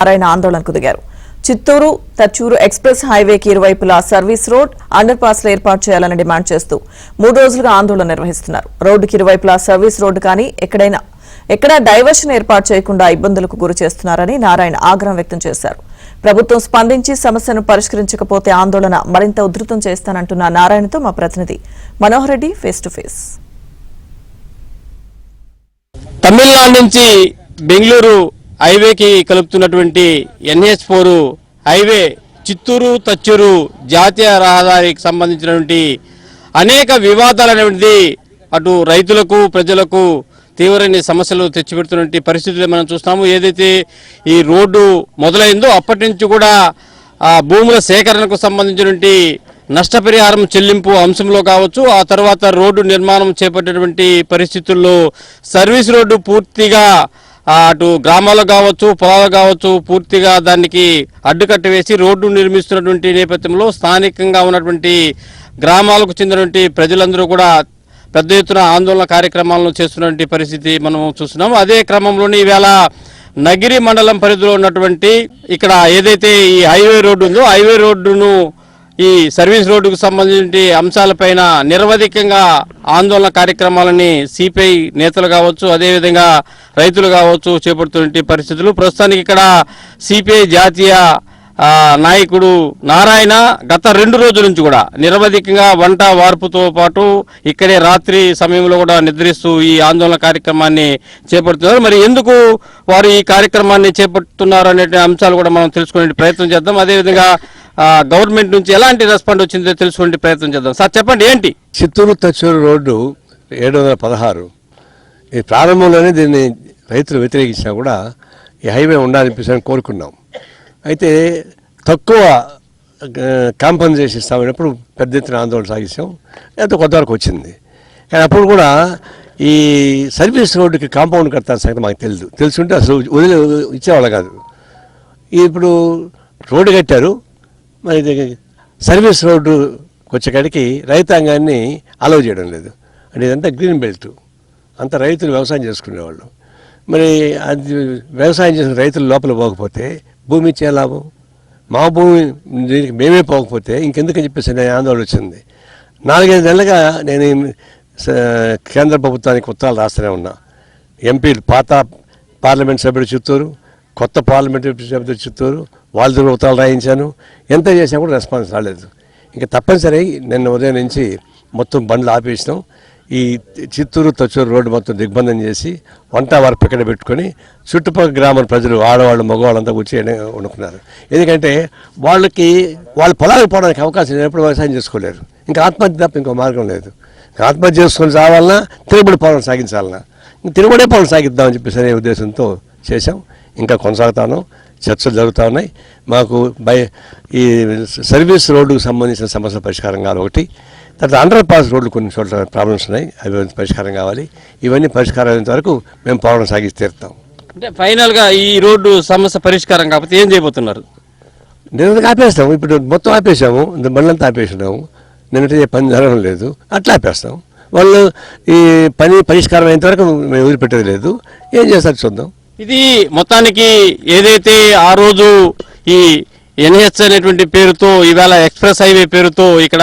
నారాయణ ఆందోళనకు దిగారు. చిత్తూరు తచ్చూరు ఎక్స్ప్రెస్ హైవేకి ఇరువైపులా సర్వీస్ రోడ్, అండర్ పాస్లు ఏర్పాటు చేయాలని డిమాండ్ చేస్తూ 3 రోజులుగా ఆందోళన నిర్వహిస్తున్నారు. రోడ్డుకి ఇరువైపులా సర్వీస్ రోడ్డు కానీ ఎక్కడా డైవర్షన్ ఏర్పాటు చేయకుండా ఇబ్బందులకు గురి చేస్తున్నారని నారాయణ ఆగ్రహం వ్యక్తం చేశారు. ప్రభుత్వం స్పందించి సమస్యను పరిష్కరించకపోతే ఆందోళన మరింత ఉధృతం చేస్తానంటున్న నారాయణతో మా ప్రతినిధి Manohar Reddy face to face. Tamil Nadu నుంచి బెంగళూరు హైవేకి కలుపుతున్నటువంటి NH4 హైవే చిత్తూరు తచ్చూరు జాతీయ రహదారికి సంబంధించినటువంటి అనేక వివాదాలు అనేటువంటిది అటు రైతులకు ప్రజలకు తీవ్రమైన సమస్యలు తెచ్చిపెడుతున్నటువంటి పరిస్థితులు మనం చూస్తాము. ఏదైతే ఈ రోడ్డు మొదలైందో అప్పటి నుంచి కూడా భూముల సేకరణకు సంబంధించినటువంటి నష్టపరిహారం చెల్లింపు అంశంలో కావచ్చు, ఆ తర్వాత రోడ్డు నిర్మాణం చేపట్టేటువంటి పరిస్థితుల్లో సర్వీస్ రోడ్డు పూర్తిగా అటు గ్రామాలు కావచ్చు పొలాలు కావచ్చు పూర్తిగా దానికి అడ్డుకట్ట వేసి రోడ్డు నిర్మిస్తున్నటువంటి నేపథ్యంలో స్థానికంగా ఉన్నటువంటి గ్రామాలకు చెందినటువంటి ప్రజలందరూ కూడా పెద్ద ఎత్తున ఆందోళన కార్యక్రమాలను చేస్తున్నటువంటి పరిస్థితి మనం చూస్తున్నాం. అదే క్రమంలోనే ఈవేళ నగిరి మండలం పరిధిలో ఉన్నటువంటి ఇక్కడ ఏదైతే ఈ హైవే రోడ్డు ఉందో హైవే రోడ్డును ఈ సర్వీస్ రోడ్డుకు సంబంధించిన అంశాలపైన నిరవధికంగా ఆందోళన కార్యక్రమాలని సిపిఐ నేతలు కావచ్చు అదేవిధంగా రైతులు కావచ్చు చేపడుతున్న పరిస్థితులు. ప్రస్తుతానికి ఇక్కడ సిపిఐ జాతీయ నాయకుడు నారాయణ గత 2 రోజుల నుంచి కూడా నిరవధికంగా వంట వార్పుతో పాటు ఇక్కడే రాత్రి సమయంలో కూడా నిద్రిస్తూ ఈ ఆందోళన కార్యక్రమాన్ని చేపడుతున్నారు. మరి ఎందుకు వారు ఈ కార్యక్రమాన్ని చేపడుతున్నారు అనే అంశాలు కూడా మనం తెలుసుకునే ప్రయత్నం చేద్దాం. అదేవిధంగా గవర్నమెంట్ నుంచి ఎలాంటి రెస్పాండ్ వచ్చిందో తెలుసుకునే ప్రయత్నం చేద్దాం. సార్ చెప్పండి, ఏంటి చిత్తూరు తచ్చూరు రోడ్డు 716 ఈ ప్రారంభంలోనే దీన్ని రైతులు వ్యతిరేకించినా కూడా ఈ హైవే ఉండాలనిపిస్తామని కోరుకున్నాం. అయితే తక్కువ కాంపన్సేషన్ ఇస్తామన్నప్పుడు పెద్ద ఎత్తున ఆందోళన సాగిస్తాం. అయితే కొంతవరకు వచ్చింది. కానీ అప్పుడు కూడా ఈ సర్వీస్ రోడ్డుకి కాంపౌండ్ కడతారు సంగతి మాకు తెలుసుంటే అసలు వదిలి ఇచ్చేవాళ్ళు కాదు. ఇప్పుడు రోడ్డు కట్టారు, మరి సర్వీస్ రోడ్డు వచ్చేకాడికి రైతాంగాన్ని అలౌ చేయడం లేదు. అంటే ఇదంతా గ్రీన్ బెల్ట్, అంత రైతులు వ్యవసాయం చేసుకునేవాళ్ళు. మరి అది వ్యవసాయం చేసిన రైతులు లోపల పోకపోతే భూమి ఇచ్చే లాభం? మా భూమి దీనికి మేమే పోకపోతే ఇంకెందుకని చెప్పేసి నేను ఆందోళన వచ్చింది. 4-5 నెలలుగా నేను కేంద్ర ప్రభుత్వానికి ఉత్తరాలు రాస్తూనే ఉన్నా. ఎంపీలు పాత పార్లమెంట్ సభ్యుడు చిత్తూరు, కొత్త పార్లమెంట్ సభ్యుడు చిత్తూరు, వాళ్ళ దగ్గర ఉత్తరాలు రాయించాను. ఎంత చేసినా కూడా రెస్పాన్స్ రాలేదు. ఇంకా తప్పనిసరి నిన్న ఉదయం నుంచి మొత్తం బండ్లు ఆపేసినాం. ఈ చిత్తూరు తచ్చూరు రోడ్డు మొత్తం దిగ్బంధం చేసి వంట వార్పు ఇక్కడ పెట్టుకొని చుట్టుపక్కల గ్రామాల ప్రజలు ఆడవాళ్ళు మగవాళ్ళంతా వచ్చి వండుకున్నారు. ఎందుకంటే వాళ్ళకి వాళ్ళ పొలాలకు పోవడానికి అవకాశం లేనప్పుడు వ్యవసాయం చేసుకోలేరు. ఇంకా ఆత్మహత్య తప్ప ఇంకో మార్గం లేదు. ఆత్మహత్య చేసుకొని రావాలన్నా తిరుగుబడి పాలన సాగించాలన్నా తిరుగుబడే పాలన సాగిద్దామని చెప్పేసి అనే ఉద్దేశంతో చేశాం. ఇంకా కొనసాగుతాను, చర్చలు జరుగుతూ ఉన్నాయి. మాకు ఈ సర్వీస్ రోడ్డుకు సంబంధించిన సమస్య పరిష్కారం కావాలి ఒకటి. తర్వాత అండర్ పాస్ రోడ్లు కొన్ని చోట్ల ప్రాబ్లమ్స్ ఉన్నాయి, అవి పరిష్కారం కావాలి. ఇవన్నీ పరిష్కారం అయినంత వరకు మేము పోరాటం సాగిస్తూ తీరుతాం. అంటే ఫైనల్గా ఈ రోడ్డు సమస్య పరిష్కారం కాకపోతే ఏం చేయబోతున్నారు? నిన్నటికి ఆపేస్తాము. ఇప్పుడు మొత్తం ఆపేసాము, బండ్లంతా ఆపేసినాము. నిన్నటి పని జరగడం లేదు, అట్లా ఆపేస్తాం. వాళ్ళు ఈ పని పరిష్కారం అయినంత వరకు మేము వదిలిపెట్టేది లేదు. ఏం చేస్తారు చూద్దాం. ఇది మొత్తానికి ఏదైతే ఆ రోజు ఈ NH అనేటువంటి పేరుతో ఈవేళ ఎక్స్ప్రెస్ హైవే పేరుతో ఇక్కడ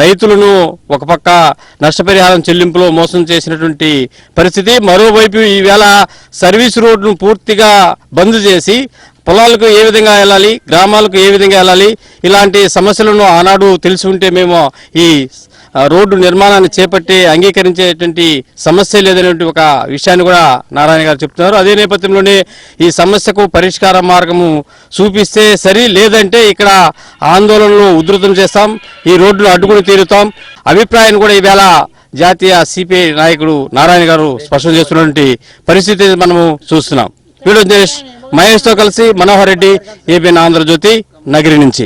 రైతులను ఒక పక్క నష్టపరిహారం చెల్లింపులో మోసం చేసినటువంటి పరిస్థితి, మరోవైపు ఈవేళ సర్వీస్ రోడ్డును పూర్తిగా బంద్ చేసి పొలాలకు ఏ విధంగా వెళ్ళాలి, గ్రామాలకు ఏ విధంగా వెళ్ళాలి, ఇలాంటి సమస్యలను ఆనాడు తెలిసి ఉంటే మేము ఈ రోడ్డు నిర్మాణాన్ని చేపట్టి అంగీకరించేటువంటి సమస్య లేదనేటువంటి ఒక విషయాన్ని కూడా నారాయణ గారు చెప్తున్నారు. అదే నేపథ్యంలోనే ఈ సమస్యకు పరిష్కార మార్గము చూపిస్తే సరి, లేదంటే ఇక్కడ ఆందోళనలు ఉధృతం చేస్తాం, ఈ రోడ్డును అడ్డుకుని తీరుతాం అభిప్రాయాన్ని కూడా ఈవేళ జాతీయ సిపిఐ నాయకుడు నారాయణ గారు స్పష్టం చేస్తున్నటువంటి పరిస్థితి మనము చూస్తున్నాం. వీడియో మహేష్తో కలిసి మనోహర్ రెడ్డి, ABN ఆంధ్రజ్యోతి, నగిరి నుంచి.